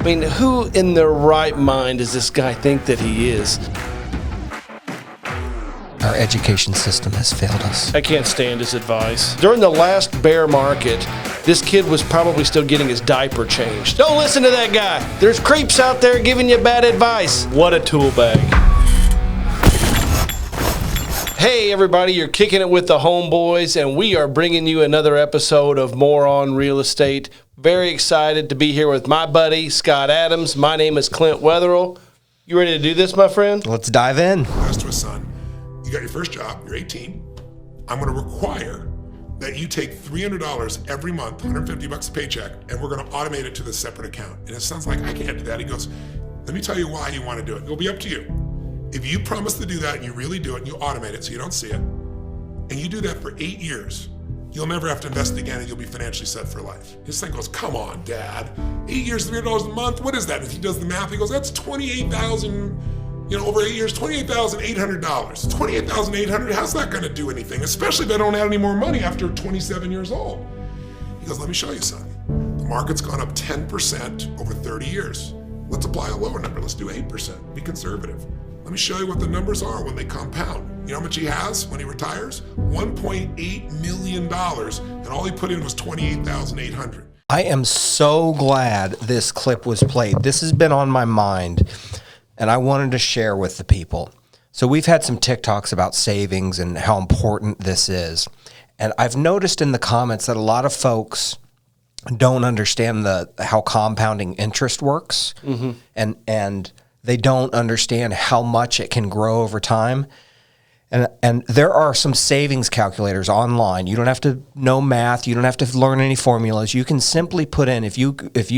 I mean, who in their right mind does this guy think that he is? Our education system has failed us. I can't stand his advice. During the last bear market, this kid was probably still getting his diaper changed. Don't listen to that guy. There's creeps out there giving you bad advice. What a tool bag. Hey everybody, you're kicking it with the homeboys, and we are bringing you another episode of Moron Real Estate. Very excited to be here with my buddy, Scott Adams. My name is Clint Wetherill. You ready to do this, my friend? Let's dive in. Asked to his son, you got your first job, you're 18. I'm gonna require that you take $300 every month, $150 a paycheck, and we're gonna automate it to this separate account. And his son's like, I can't do that. He goes, let me tell you why you wanna do it. It'll be up to you. If you promise to do that and you really do it and you automate it so you don't see it, and you do that for 8 years, you'll never have to invest again and you'll be financially set for life. His son goes, come on, Dad. 8 years, $300 a month, what is that? As he does the math, he goes, that's $28,000, over 8 years, $28,800. $28,800, how's that gonna do anything? Especially if I don't have any more money after 27 years old. He goes, let me show you, son. The market's gone up 10% over 30 years. Let's apply a lower number, let's do 8%, be conservative. Let me show you what the numbers are when they compound. You know how much he has when he retires? $1.8 million, and all he put in was $28,800. I am so glad this clip was played. This has been on my mind, and I wanted to share with the people. So we've had some TikToks about savings and how important this is. And I've noticed in the comments that a lot of folks don't understand how compounding interest works, and they don't understand how much it can grow over time. And there are some savings calculators online. You don't have to know math. You don't have to learn any formulas. You can simply put in, if you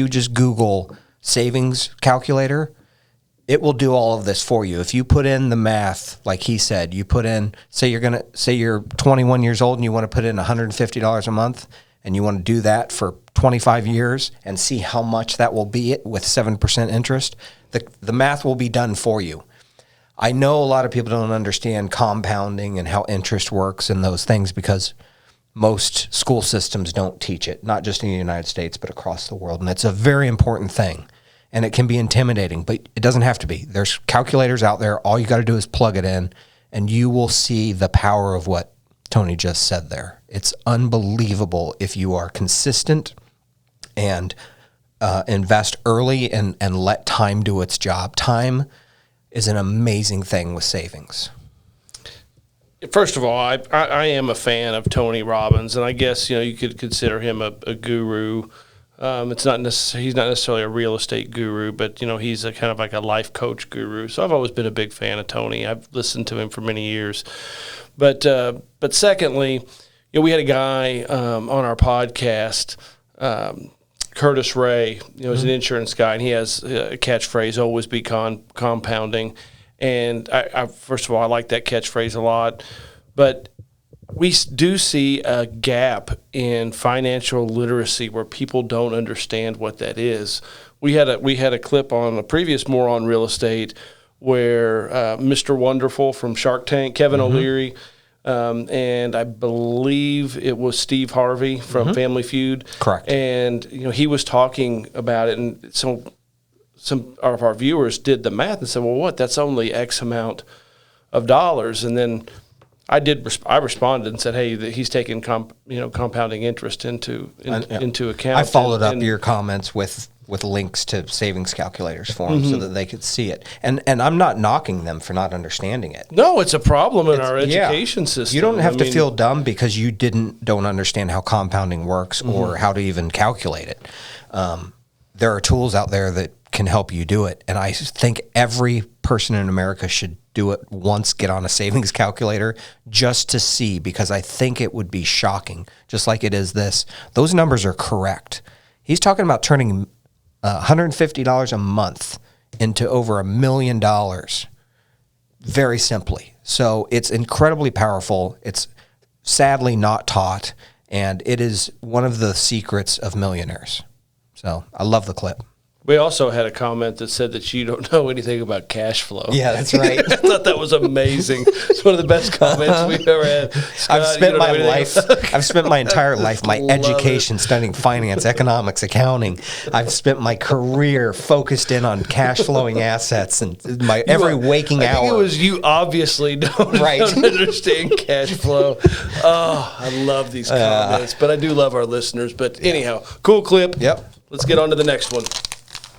just Google savings calculator, it will do all of this for you. If you put in the math, like he said, you put in, say you're 21 years old and you want to put in $150 a month, and you want to do that for 25 years and see how much that will be with 7% interest, the math will be done for you. I know a lot of people don't understand compounding and how interest works and those things because most school systems don't teach it, not just in the United States, but across the world. And it's a very important thing. And it can be intimidating, but it doesn't have to be. There's calculators out there. All you got to do is plug it in, and you will see the power of what Tony just said there. It's unbelievable if you are consistent and invest early and let time do its job. Time is an amazing thing with savings. First of all, I am a fan of Tony Robbins, and I guess you could consider him a guru. He's not necessarily a real estate guru, but he's a kind of like a life coach guru. So I've always been a big fan of Tony. I've listened to him for many years. But secondly, we had a guy on our podcast, Curtis Ray, is an insurance guy, and he has a catchphrase, always be compounding. And I first of all, I like that catchphrase a lot. But we do see a gap in financial literacy where people don't understand what that is. We had a clip on a previous Moron Real Estate where Mr. Wonderful from Shark Tank, Kevin O'Leary, and I believe it was Steve Harvey from Family Feud. Correct. And he was talking about it, and so some of our viewers did the math and said, "Well, what? That's only X amount of dollars." And then I responded and said, "Hey, he's taking compounding interest into account." I followed up your comments with links to savings calculators for them so that they could see it. And I'm not knocking them for not understanding it. No, it's a problem in our education system. You don't have to feel dumb because you don't understand how compounding works or how to even calculate it. There are tools out there that can help you do it. And I think every person in America should do it once, get on a savings calculator just to see, because I think it would be shocking, just like it is this. Those numbers are correct. He's talking about turning $150 a month into over $1 million very simply. So it's incredibly powerful. It's sadly not taught, and it is one of the secrets of millionaires. So I love the clip. We also had a comment that said that you don't know anything about cash flow. Yeah, that's right. I thought that was amazing. It's one of the best comments we've ever had. Scott, I've spent you don't my know anything life, I've spent my entire life, my Love education studying finance, economics, accounting. I've spent my career focused in on cash flowing assets and my every waking I think hour. it was you obviously don't, Right. don't understand cash flow. Oh, I love these comments, but I do love our listeners. But anyhow, cool clip. Yep. Let's get on to the next one.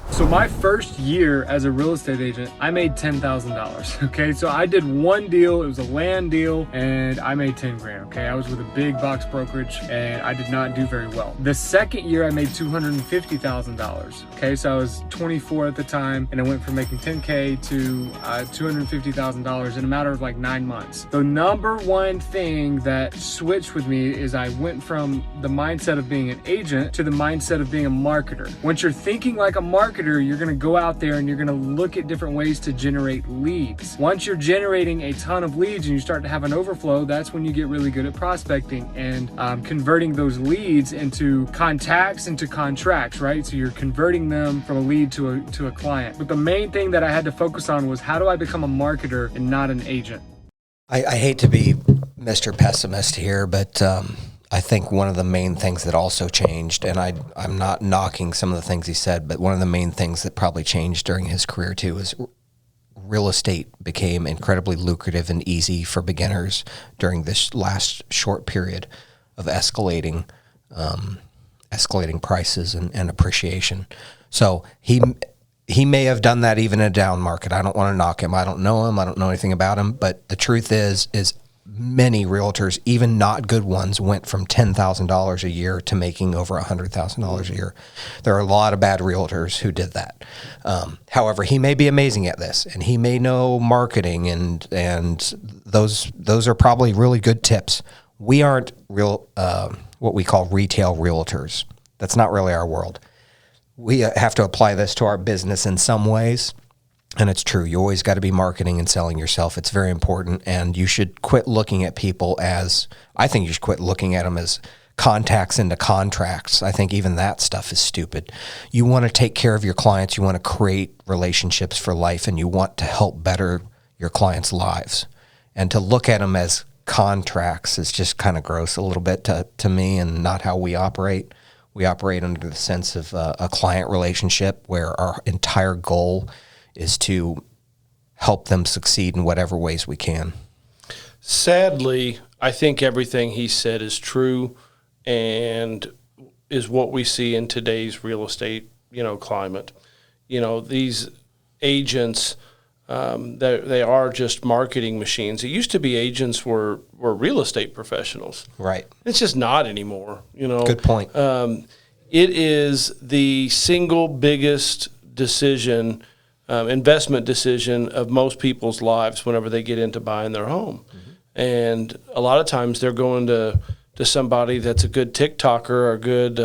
So my first year as a real estate agent, I made $10,000. Okay, so I did one deal. It was a land deal, and I made 10 grand. Okay, I was with a big box brokerage, and I did not do very well. The second year, I made $250,000. Okay, so I was 24 at the time, and I went from making 10K to $250,000 in a matter of like 9 months. The number one thing that switched with me is I went from the mindset of being an agent to the mindset of being a marketer. Once you're thinking like a marketer, you're going to go out there and you're going to look at different ways to generate leads. Once you're generating a ton of leads and you start to have an overflow, that's when you get really good at prospecting and converting those leads into contacts, into contracts, right? So you're converting them from a lead to a client. But the main thing that I had to focus on was, how do I become a marketer and not an agent? I hate to be Mr. Pessimist here, but I think one of the main things that also changed, and I'm not knocking some of the things he said, but one of the main things that probably changed during his career too is real estate became incredibly lucrative and easy for beginners during this last short period of escalating prices and appreciation. So he may have done that even in a down market. I don't want to knock him. I don't know him. I don't know anything about him. But the truth is many realtors, even not good ones, went from $10,000 a year to making over $100,000 a year. There are a lot of bad realtors who did that. However, he may be amazing at this, and he may know marketing, and those are probably really good tips. We aren't real what we call retail realtors. That's not really our world. We have to apply this to our business in some ways. And it's true. You always got to be marketing and selling yourself. It's very important. And you should quit looking at people I think you should quit looking at them as contacts into contracts. I think even that stuff is stupid. You want to take care of your clients. You want to create relationships for life, and you want to help better your clients' lives. And to look at them as contracts is just kind of gross a little bit to me, and not how we operate. We operate under the sense of a client relationship where our entire goal is to help them succeed in whatever ways we can. Sadly, I think everything he said is true and is what we see in today's real estate, climate. These agents, they are just marketing machines. It used to be agents were real estate professionals. Right. It's just not anymore. Good point. It is the single biggest decision, investment decision of most people's lives whenever they get into buying their home. Mm-hmm. And a lot of times they're going to somebody that's a good TikToker or a good,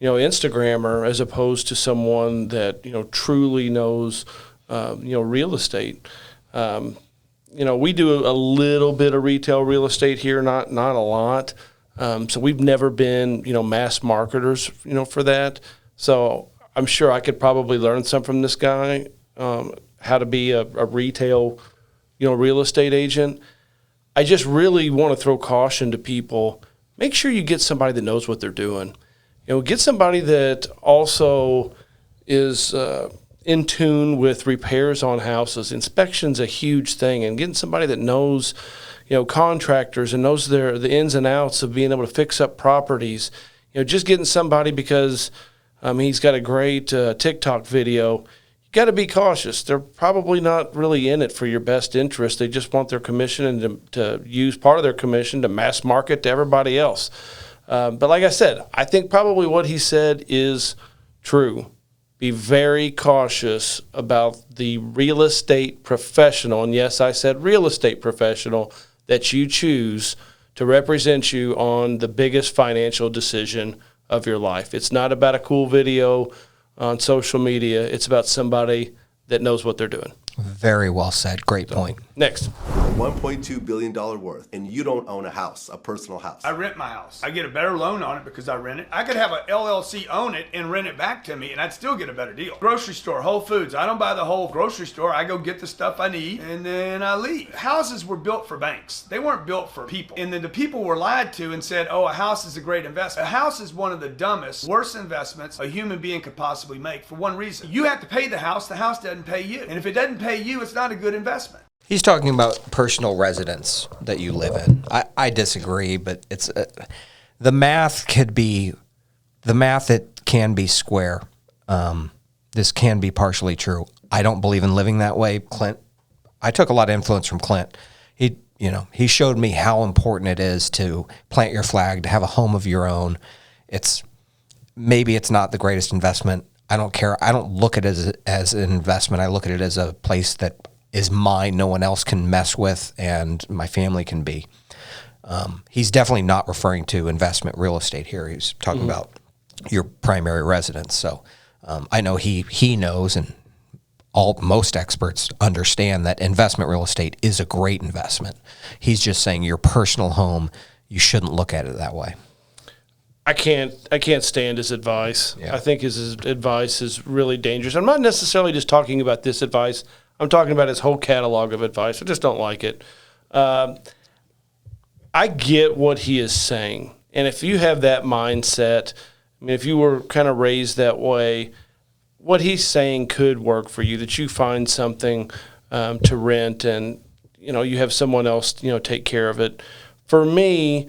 Instagrammer, as opposed to someone that, truly knows, real estate. We do a little bit of retail real estate here, not a lot. So we've never been, mass marketers, for that. So I'm sure I could probably learn some from this guy, how to be a retail, real estate agent. I just really want to throw caution to people. Make sure you get somebody that knows what they're doing. Get somebody that also is in tune with repairs on houses. Inspection's a huge thing, and getting somebody that knows, contractors and knows the ins and outs of being able to fix up properties. Just getting somebody because he's got a great TikTok video. You got to be cautious. They're probably not really in it for your best interest. They just want their commission and to use part of their commission to mass market to everybody else. But like I said, I think probably what he said is true. Be very cautious about the real estate professional, and yes, I said real estate professional, that you choose to represent you on the biggest financial decision of your life. It's not about a cool video on social media. It's about somebody that knows what they're doing. Very well said. Great point. Next. $1.2 billion worth, and you don't own a house, a personal house. I rent my house. I get a better loan on it because I rent it. I could have a LLC own it and rent it back to me, and I'd still get a better deal. Grocery store, Whole Foods. I don't buy the whole grocery store. I go get the stuff I need, and then I leave. Houses were built for banks. They weren't built for people. And then the people were lied to and said, oh, a house is a great investment. A house is one of the dumbest, worst investments a human being could possibly make for one reason. You have to pay the house doesn't pay you. And if it doesn't pay you, it's not a good investment. He's talking about personal residence that you live in. I disagree, but it's the math could be the math. It can be square. This can be partially true. I don't believe in living that way. Clint, I took a lot of influence from Clint. He showed me how important it is to plant your flag, to have a home of your own. Maybe it's not the greatest investment. I don't care. I don't look at it as an investment. I look at it as a place that is mine, no one else can mess with, and my family can be. He's definitely not referring to investment real estate here. He's talking about your primary residence. So I know he knows, and most experts understand that investment real estate is a great investment. He's just saying your personal home, you shouldn't look at it that way. I can't stand his advice. Yeah. I think his advice is really dangerous. I'm not necessarily just talking about this advice. I'm talking about his whole catalog of advice. I just don't like it. I get what he is saying. And if you have that mindset, I mean, if you were kind of raised that way, what he's saying could work for you, that you find something to rent and, you have someone else, take care of it. For me,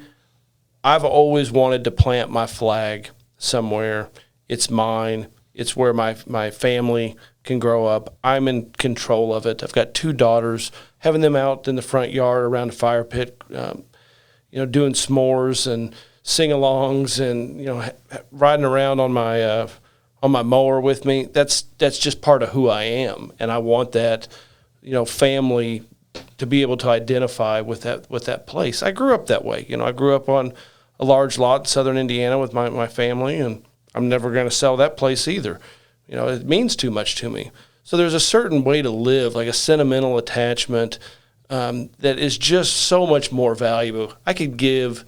I've always wanted to plant my flag somewhere. It's mine. It's where my family can grow up. I'm in control of it. I've got 2 daughters. Having them out in the front yard around a fire pit, doing s'mores and sing-alongs and riding around on my mower with me. That's just part of who I am, and I want that family to be able to identify with that place. I grew up that way. I grew up on a large lot in southern Indiana with my family, and I'm never going to sell that place either. It means too much to me. So there's a certain way to live, like a sentimental attachment that is just so much more valuable. I could give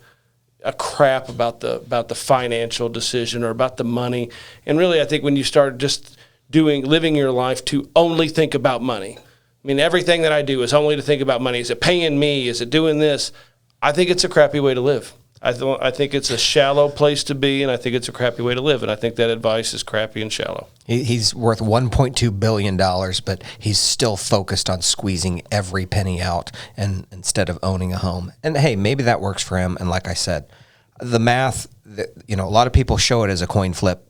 a crap about the financial decision or about the money. And really, I think when you start just living your life to only think about money, I mean, everything that I do is only to think about money. Is it paying me? Is it doing this? I think it's a crappy way to live. I think it's a shallow place to be, and I think it's a crappy way to live, and I think that advice is crappy and shallow. He's worth $1.2 billion, but he's still focused on squeezing every penny out and instead of owning a home. And, hey, maybe that works for him. And like I said, the math, a lot of people show it as a coin flip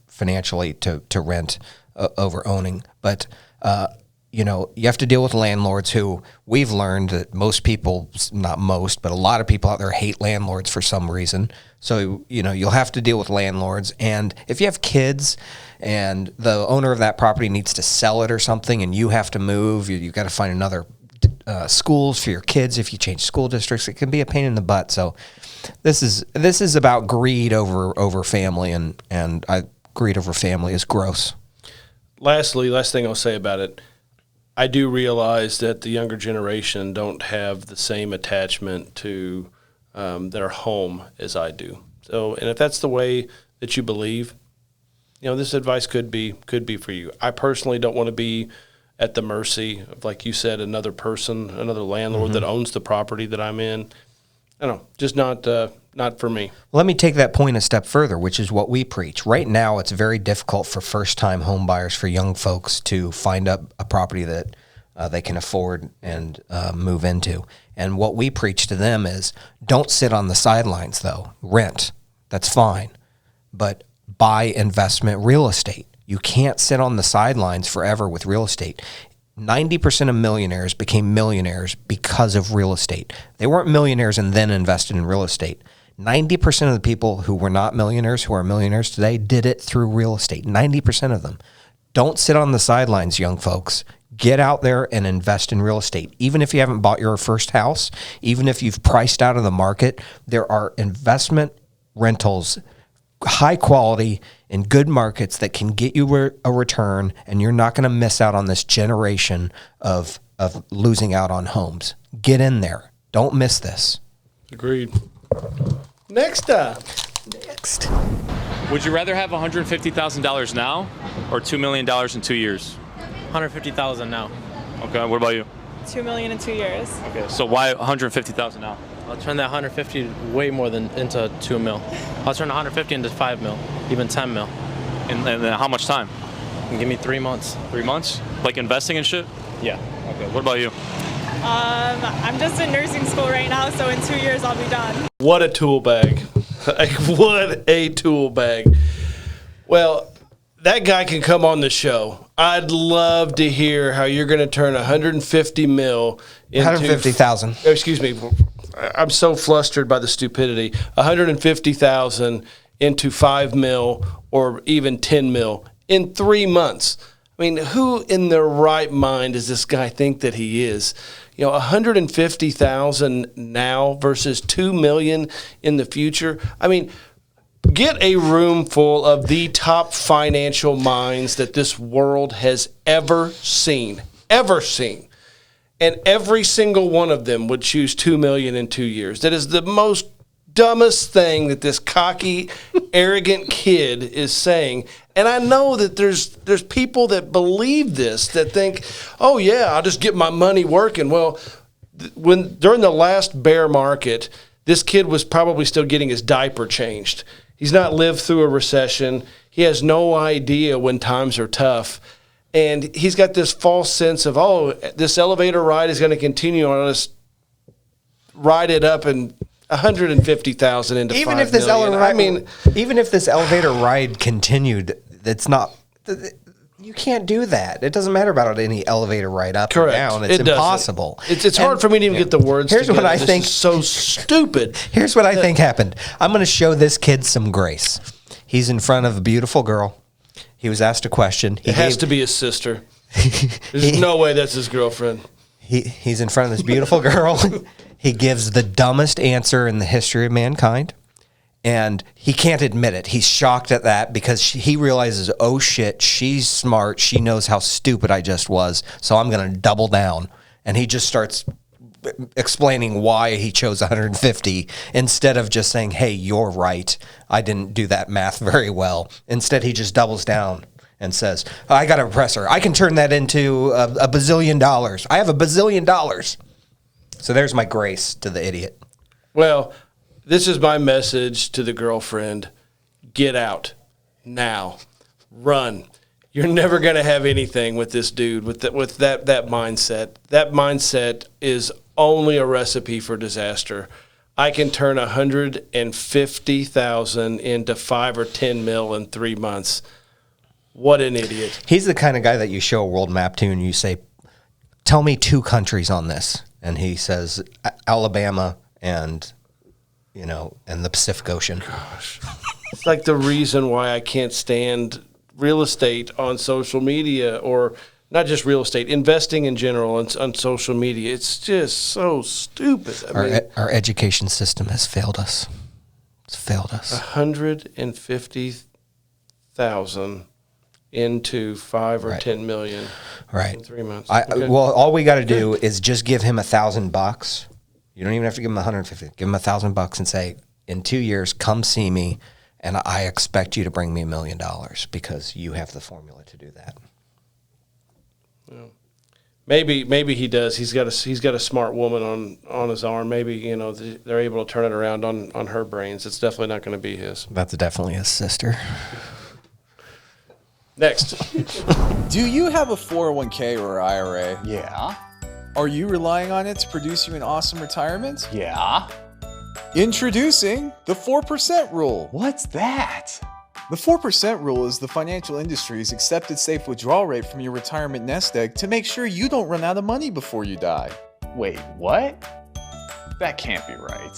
financially to rent over owning. But you have to deal with landlords who we've learned that most people, not most, but a lot of people out there hate landlords for some reason. So, you'll have to deal with landlords. And if you have kids and the owner of that property needs to sell it or something and you have to move, you've got to find another schools for your kids. If you change school districts, it can be a pain in the butt. So this is about greed over family, and greed over family is gross. Last thing I'll say about it, I do realize that the younger generation don't have the same attachment to their home as I do. So, and if that's the way that you believe, this advice could be for you. I personally don't want to be at the mercy of, like you said, another landlord that owns the property that I'm in. I don't know, just not for me. Let me take that point a step further, which is what we preach. Right now, it's very difficult for first-time home buyers, for young folks, to find a property that they can afford and move into. And what we preach to them is, don't sit on the sidelines, though. Rent. That's fine. But buy investment real estate. You can't sit on the sidelines forever with real estate. 90% of millionaires became millionaires because of real estate. They weren't millionaires and then invested in real estate. 90% of the people who were not millionaires, who are millionaires today, did it through real estate. 90% of them. Don't sit on the sidelines, young folks. Get out there and invest in real estate. Even if you haven't bought your first house, even if you've priced out of the market, there are investment rentals high quality in good markets that can get you a return, and you're not going to miss out on this generation of losing out on homes. Get in there. Don't miss this. Agreed. Next up. Next. Would you rather have $150,000 now or $2 million in 2 years? $150,000 now. Okay, what about you? $2 million in 2 years. Okay, so why $150,000 now? I'll turn that 150 way more than into 2 mil. I'll turn 150 into 5 mil, even 10 mil. And how much time? And give me 3 months. 3 months? Like investing and shit? Yeah. Okay, what about you? I'm just in nursing school right now, so in 2 years I'll be done. What a tool bag. Like, what a tool bag. Well, that guy can come on the show. I'd love to hear how you're going to turn 150 mil into 150,000. Excuse me. I'm so flustered by the stupidity. 150,000 into 5 mil or even 10 mil in 3 months. I mean, who in their right mind does this guy think that he is? 150,000 now versus 2 million in the future. I mean, get a room full of the top financial minds that this world has ever seen. And every single one of them would choose 2 million in 2 years. That is the most dumbest thing that this cocky, arrogant kid is saying. And I know that there's people that believe this, that think, oh yeah, I'll just get my money working. Well, during the last bear market, this kid was probably still getting his diaper changed. He's not lived through a recession. He has no idea when times are tough. And he's got this false sense of, oh, this elevator ride is going to continue on us, ride it up and 150,000 into Even 5 if this million. even if this elevator ride continued, it's not. You can't do that. It doesn't matter about any elevator ride up or Correct. down. It's impossible. It's hard for me to even get the words Here's together. what I This think. is so stupid. Here's what I think happened. I'm going to show this kid some grace. He's in front of a beautiful girl. He was asked a question. It has to be his sister. There's no way that's his girlfriend. He's in front of this beautiful girl. He gives the dumbest answer in the history of mankind. And he can't admit it. He's shocked at that because he realizes, oh shit, she's smart. She knows how stupid I just was. So I'm going to double down. And he just starts explaining why he chose 150 instead of just saying, hey, you're right. I didn't do that math very well. Instead, he just doubles down and says, I got to impress her. I can turn that into a bazillion dollars. I have $1 bazillion. So there's my grace to the idiot. Well, this is my message to the girlfriend. Get out now. Run. You're never going to have anything with this dude with that mindset. That mindset is only a recipe for disaster. I can turn 150,000 into 5 or 10 mil in 3 months. What an idiot. He's the kind of guy that you show a world map to and you say, tell me 2 countries on this. And he says Alabama and the Pacific Ocean. Gosh. It's like the reason why I can't stand real estate on social media, or not just real estate, investing in general on social media. It's just so stupid. Our education system has failed us. It's failed us. 150,000 into 5 or 10 million in 3 months. Okay. Well, all we got to do is just give him $1,000. You don't even have to give him 150. Give him $1,000 and say, in 2 years, come see me, and I expect you to bring me $1 million because you have the formula to do that. Yeah. Maybe he does. He's got a smart woman on his arm. Maybe they're able to turn it around on her brains. It's definitely not going to be his. That's definitely his sister. Next. Do you have a 401k or IRA? Yeah. Are you relying on it to produce you an awesome retirement? Yeah. Introducing the 4% rule. What's that? The 4% rule is the financial industry's accepted safe withdrawal rate from your retirement nest egg to make sure you don't run out of money before you die. Wait, what? That can't be right.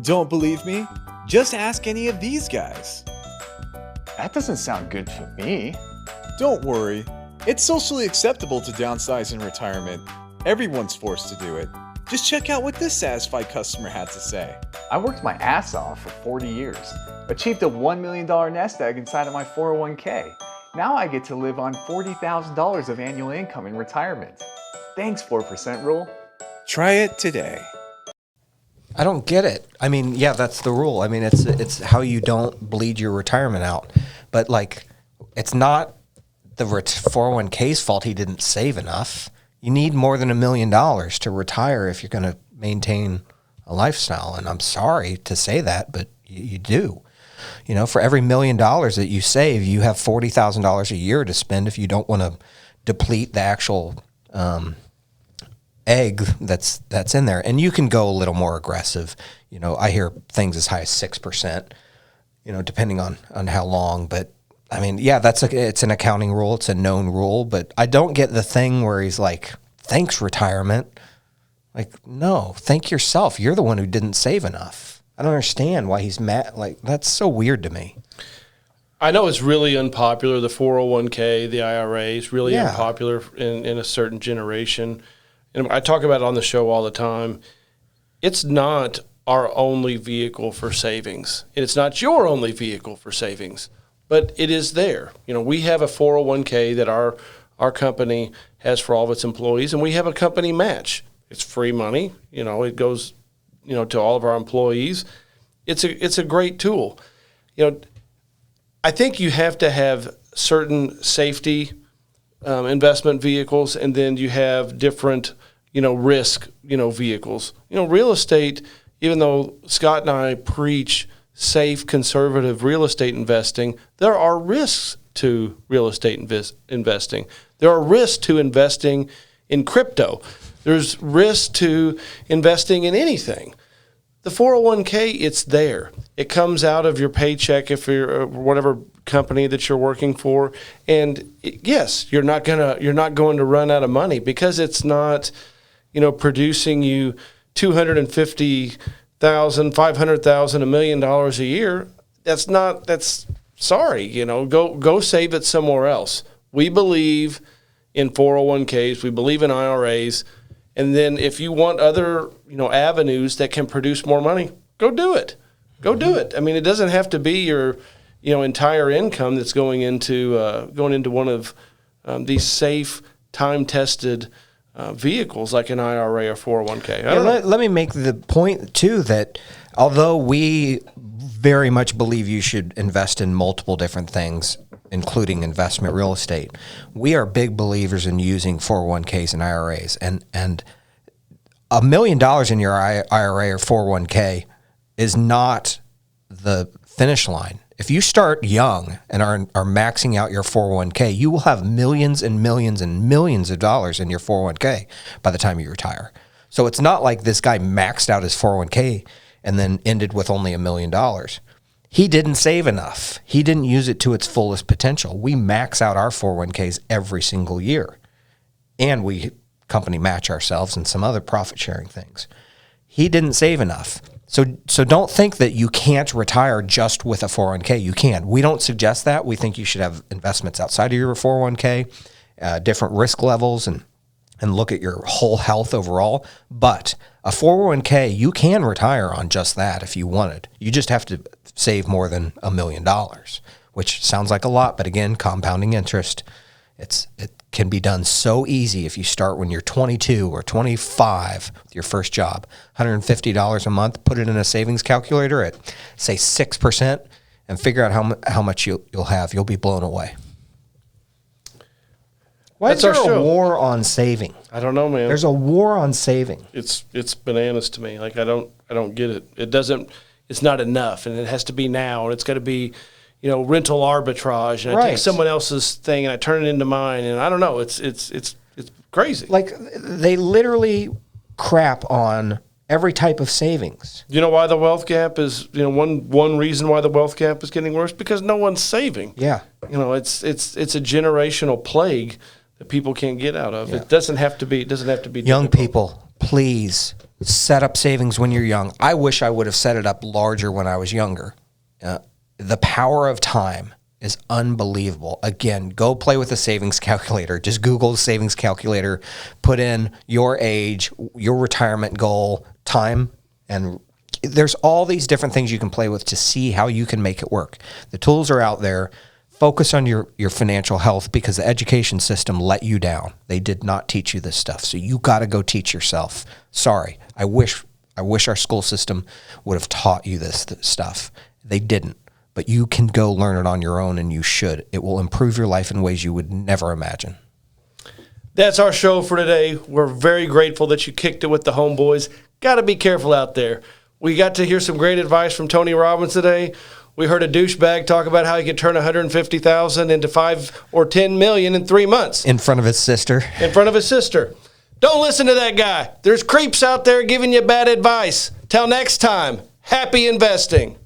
Don't believe me? Just ask any of these guys. That doesn't sound good for me. Don't worry. It's socially acceptable to downsize in retirement. Everyone's forced to do it. Just check out what this satisfied customer had to say. I worked my ass off for 40 years, achieved a $1 million nest egg inside of my 401k. Now I get to live on $40,000 of annual income in retirement. Thanks, 4% Rule. Try it today. I don't get it. I mean, yeah, that's the rule. I mean, it's how you don't bleed your retirement out. But like, it's not the 401k's fault he didn't save enough. You need more than $1 million to retire if you're going to maintain a lifestyle. And I'm sorry to say that, but you do. You know, for every $1 million that you save, you have $40,000 a year to spend if you don't want to deplete the actual egg that's in there. And you can go a little more aggressive. You know, I hear things as high as 6%, you know, depending on how long. But I mean, yeah, it's an accounting rule. It's a known rule. But I don't get the thing where he's like, thanks, retirement. Like, no, thank yourself. You're the one who didn't save enough. I don't understand why he's mad. Like, that's so weird to me. I know it's really unpopular, the 401k, the IRA is really unpopular in a certain generation. And I talk about it on the show all the time. It's not our only vehicle for savings. And it's not your only vehicle for savings, but it is there. You know, we have a 401k that our company has for all of its employees, and we have a company match. It's free money. You know, it goes, you know, to all of our employees. It's a great tool. You know, I think you have to have certain safety investment vehicles, and then you have different, you know, risk, you know, vehicles. You know, real estate, even though Scott and I preach safe, conservative real estate investing, there are risks to real estate investing. There are risks to investing in crypto. There's risks to investing in anything. The 401k, it's there. It comes out of your paycheck if you're whatever company that you're working for, and yes, you're not going to run out of money because it's not, you know, producing you $250,000, $500,000, $1 million a year. That's sorry. You know, go save it somewhere else. We believe in 401ks. We believe in IRAs. And then if you want other, you know, avenues that can produce more money, go do it. Go do it. I mean, it doesn't have to be your, you know, entire income that's going into one of these safe, time-tested vehicles like an IRA or 401k. Let me make the point, too, that although we very much believe you should invest in multiple different things, including investment real estate, we are big believers in using 401ks and IRAs. And $1 million in your IRA or 401k is not the finish line. If you start young and are maxing out your 401k, you will have millions and millions and millions of dollars in your 401k by the time you retire. So it's not like this guy maxed out his 401k and then ended with only $1 million. He didn't save enough. He didn't use it to its fullest potential. We max out our 401ks every single year. And we company match ourselves and some other profit sharing things. He didn't save enough. So don't think that you can't retire just with a 401k. You can. We don't suggest that. We think you should have investments outside of your 401k, different risk levels, and look at your whole health overall. But a 401k, you can retire on just that if you wanted. You just have to save more than $1 million, which sounds like a lot, but again, compounding interest, it can be done so easy if you start when you're 22 or 25 with your first job. $150 a month, put it in a savings calculator at, say, 6%, and figure out how much you'll have. You'll be blown away. Why is there a war on saving? I don't know, man. There's a war on saving. It's bananas to me. Like I don't get it. It's not enough, and it has to be now, and it's got to be, you know, rental arbitrage, and I take someone else's thing and I turn it into mine, and I don't know. It's crazy. Like they literally crap on every type of savings. You know why the wealth gap is? You know, one reason why the wealth gap is getting worse because no one's saving. Yeah. You know, it's a generational plague that people can't get out of. Yeah. It doesn't have to be. Young people, please set up savings when you're young. I wish I would have set it up larger when I was younger. The power of time is unbelievable. Again, go play with a savings calculator. Just Google savings calculator, put in your age, your retirement goal, time, and there's all these different things you can play with to see how you can make it work. The tools are out there. Focus on your financial health because the education system let you down. They did not teach you this stuff. So you got to go teach yourself. Sorry. I wish our school system would have taught you this stuff. They didn't. But you can go learn it on your own, and you should. It will improve your life in ways you would never imagine. That's our show for today. We're very grateful that you kicked it with the homeboys. Got to be careful out there. We got to hear some great advice from Tony Robbins today. We heard a douchebag talk about how he could turn $150,000 into $5 or $10 million in 3 months. In front of his sister. In front of his sister. Don't listen to that guy. There's creeps out there giving you bad advice. Till next time, happy investing.